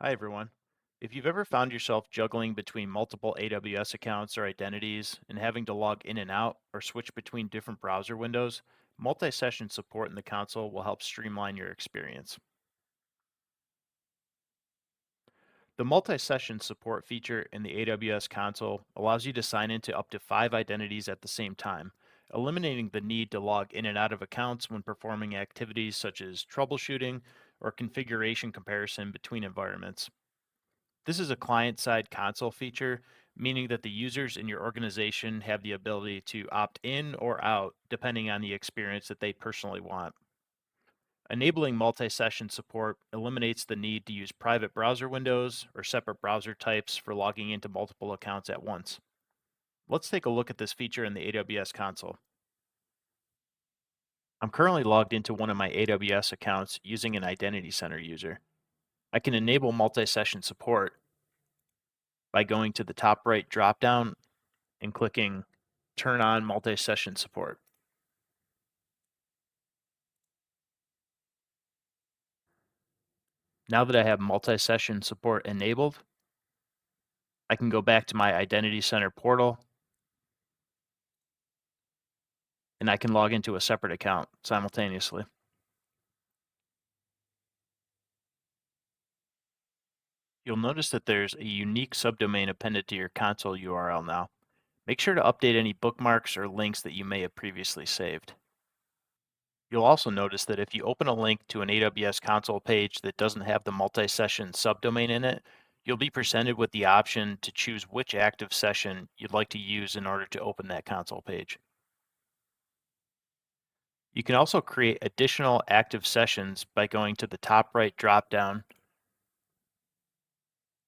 Hi, everyone. If you've ever found yourself juggling between multiple AWS accounts or identities and having to log in and out or switch between different browser windows, multi-session support in the console will help streamline your experience. The multi-session support feature in the AWS console allows you to sign into up to 5 identities at the same time, eliminating the need to log in and out of accounts when performing activities such as troubleshooting or configuration comparison between environments. This is a client-side console feature, meaning that the users in your organization have the ability to opt in or out depending on the experience that they personally want. Enabling multi-session support eliminates the need to use private browser windows or separate browser types for logging into multiple accounts at once. Let's take a look at this feature in the AWS console. I'm currently logged into one of my AWS accounts using an Identity Center user. I can enable multi-session support by going to the top right dropdown and clicking Turn on Multi-Session Support. Now that I have multi-session support enabled, I can go back to my Identity Center portal and I can log into a separate account simultaneously. You'll notice that there's a unique subdomain appended to your console URL now. Make sure to update any bookmarks or links that you may have previously saved. You'll also notice that if you open a link to an AWS console page that doesn't have the multi-session subdomain in it, you'll be presented with the option to choose which active session you'd like to use in order to open that console page. You can also create additional active sessions by going to the top right dropdown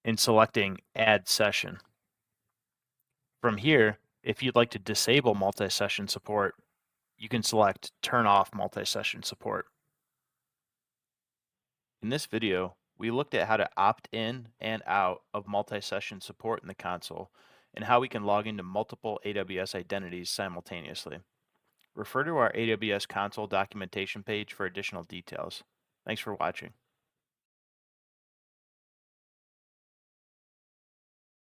and selecting Add Session. From here, if you'd like to disable multi-session support, you can select Turn off multi-session support. In this video, we looked at how to opt in and out of multi-session support in the console and how we can log into multiple AWS identities simultaneously. Refer to our AWS console documentation page for additional details. Thanks for watching.